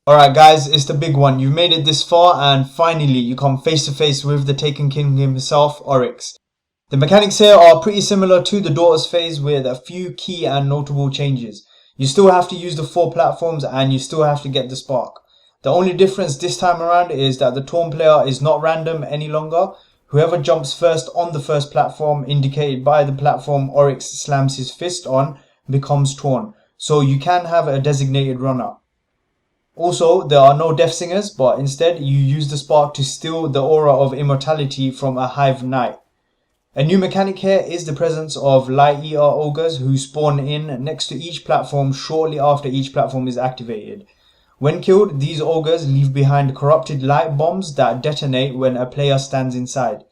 Alright guys, it's the big one. You've made it this far and finally you come face to face with the Taken King himself, Oryx. The mechanics here are pretty similar to the Daughters phase with a few key and notable changes. You still have to use the 4 platforms and you still have to get the spark. The only difference this time around is that the Torn player is not random any longer. Whoever jumps first on the first platform indicated by the platform Oryx slams his fist on becomes Torn. So you can have a designated runner. Also, there are no Death Singers, but instead you use the spark to steal the aura of immortality from a Hive Knight. A new mechanic here is the presence of Light Eater Ogres who spawn in next to each platform shortly after each platform is activated. When killed, these ogres leave behind corrupted light bombs that detonate when a player stands inside.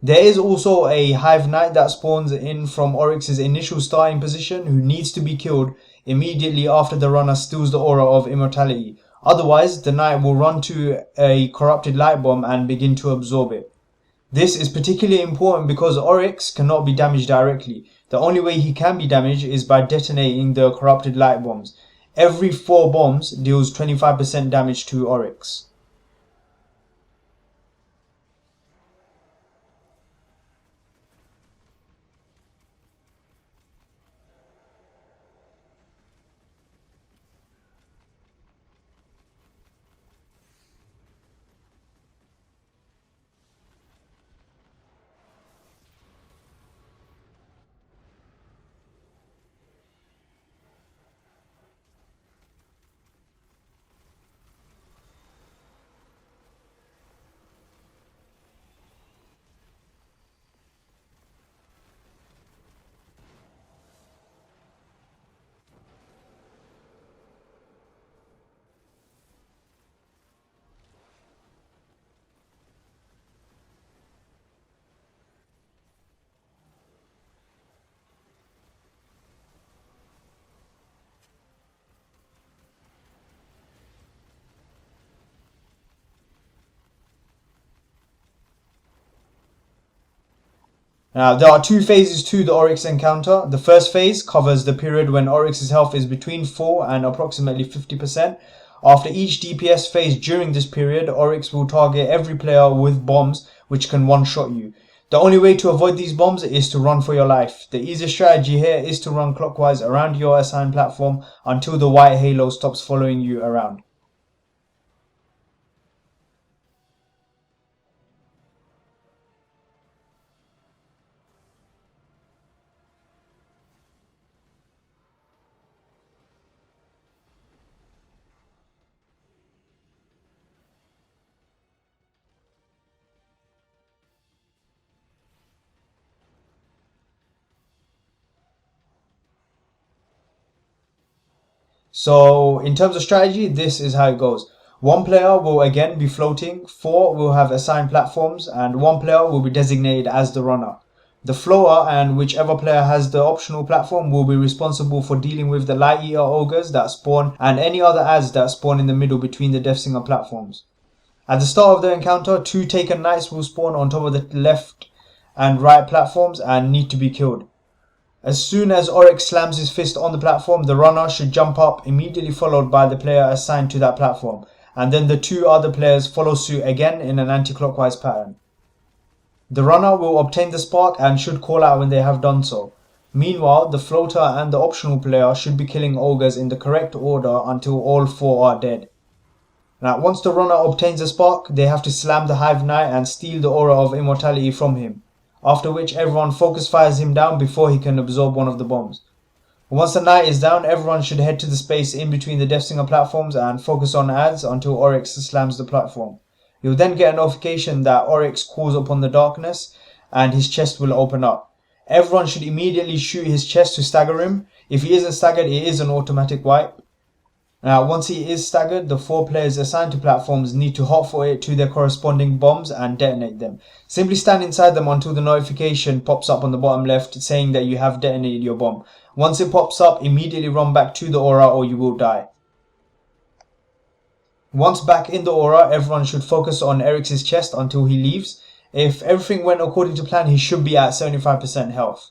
There is also a Hive Knight that spawns in from Oryx's initial starting position who needs to be killed immediately after the runner steals the aura of immortality. Otherwise, the Knight will run to a corrupted light bomb and begin to absorb it. This is particularly important because Oryx cannot be damaged directly. The only way he can be damaged is by detonating the corrupted light bombs. Every 4 bombs deals 25% damage to Oryx. Now, there are 2 phases to the Oryx encounter. The first phase covers the period when Oryx's health is between 4 and approximately 50%. After each DPS phase during this period, Oryx will target every player with bombs which can one-shot you. The only way to avoid these bombs is to run for your life. The easiest strategy here is to run clockwise around your assigned platform until the white halo stops following you around. So in terms of strategy, this is how it goes. 1 player will again be floating, 4 will have assigned platforms, and 1 player will be designated as the runner. The floater and whichever player has the optional platform will be responsible for dealing with the Light Eater Ogres that spawn and any other ads that spawn in the middle between the Deathsinger platforms. At the start of the encounter, 2 Taken Knights will spawn on top of the left and right platforms and need to be killed. As soon as Oryx slams his fist on the platform, the runner should jump up, immediately followed by the player assigned to that platform, and then the 2 other players follow suit again in an anti-clockwise pattern. The runner will obtain the spark and should call out when they have done so. Meanwhile, the floater and the optional player should be killing ogres in the correct order until all 4 are dead. Now, once the runner obtains a spark, they have to slam the Hive Knight and steal the aura of immortality from him, after which everyone focus fires him down before he can absorb one of the bombs. Once the Knight is down, everyone should head to the space in between the Deathsinger platforms and focus on ads until Oryx slams the platform. You'll then get a notification that Oryx calls upon the darkness and his chest will open up. Everyone should immediately shoot his chest to stagger him. If he isn't staggered, it is an automatic wipe. Now, once he is staggered, the 4 players assigned to platforms need to hotfoot it to their corresponding bombs and detonate them. Simply stand inside them until the notification pops up on the bottom left saying that you have detonated your bomb. Once it pops up, immediately run back to the aura or you will die. Once back in the aura, everyone should focus on Oryx's chest until he leaves. If everything went according to plan, he should be at 75% health.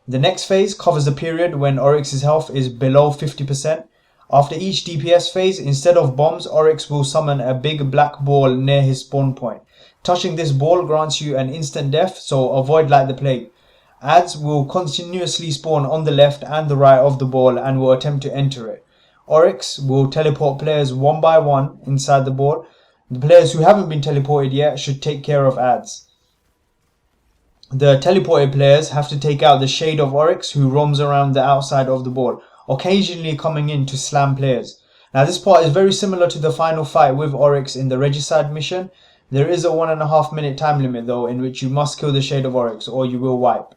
The next phase covers the period when Oryx's health is below 50%. After each DPS phase, instead of bombs, Oryx will summon a big black ball near his spawn point. Touching this ball grants you an instant death, so avoid like the plague. Ads will continuously spawn on the left and the right of the ball and will attempt to enter it. Oryx will teleport players one by one inside the ball. The players who haven't been teleported yet should take care of ads. The teleported players have to take out the shade of Oryx, who roams around the outside of the ball, occasionally coming in to slam players. Now this part is very similar to the final fight with Oryx in the Regicide mission. There is a 1.5 minute time limit though, in which you must kill the shade of Oryx or you will wipe.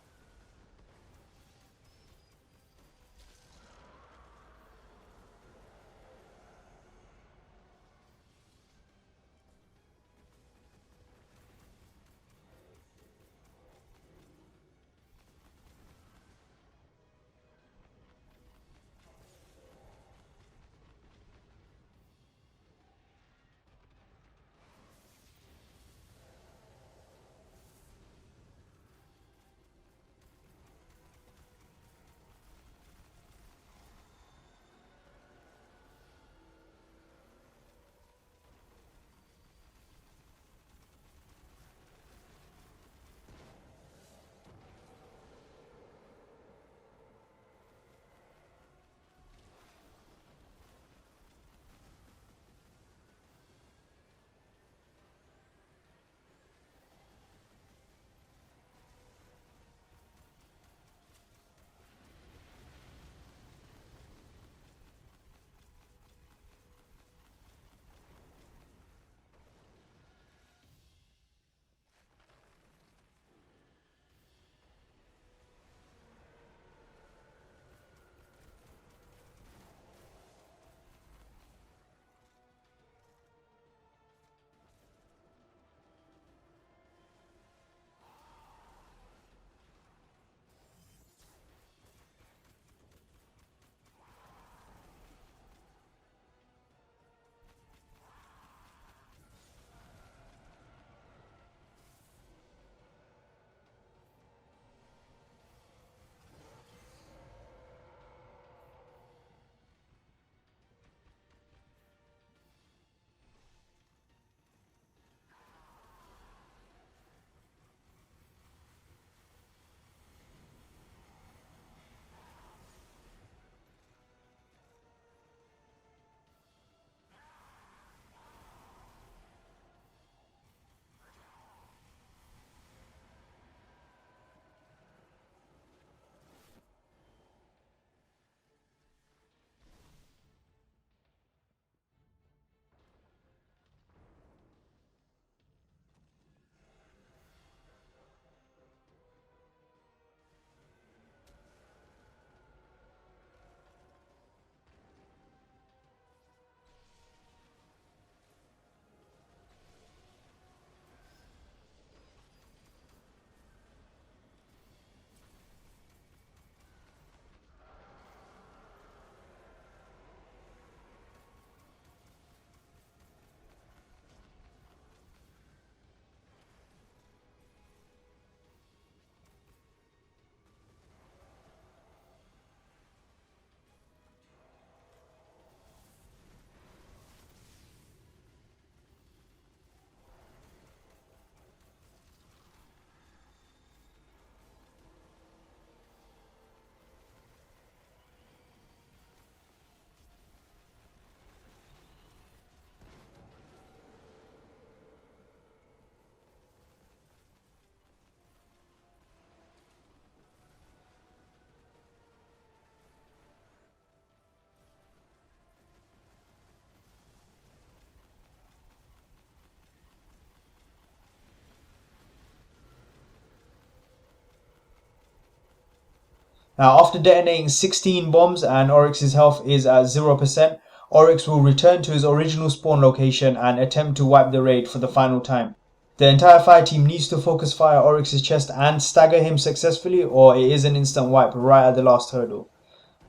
Now, after detonating 16 bombs and Oryx's health is at 0%, Oryx will return to his original spawn location and attempt to wipe the raid for the final time. The entire fire team needs to focus fire Oryx's chest and stagger him successfully, or it is an instant wipe right at the last hurdle.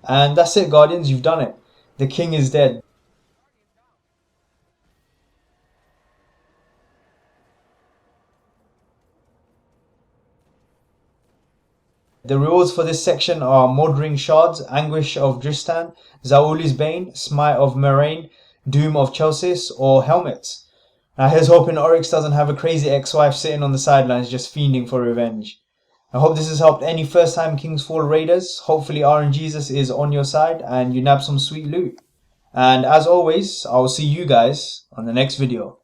And that's it, Guardians, you've done it. The king is dead. The rewards for this section are Mordring Shards, Anguish of Dristan, Zaoli's Bane, Smite of Moraine, Doom of Chelsis, or Helmets. Now here's hoping Oryx doesn't have a crazy ex-wife sitting on the sidelines just fiending for revenge. I hope this has helped any first-time King's Fall raiders. Hopefully RNGesus is on your side and you nab some sweet loot. And as always, I will see you guys on the next video.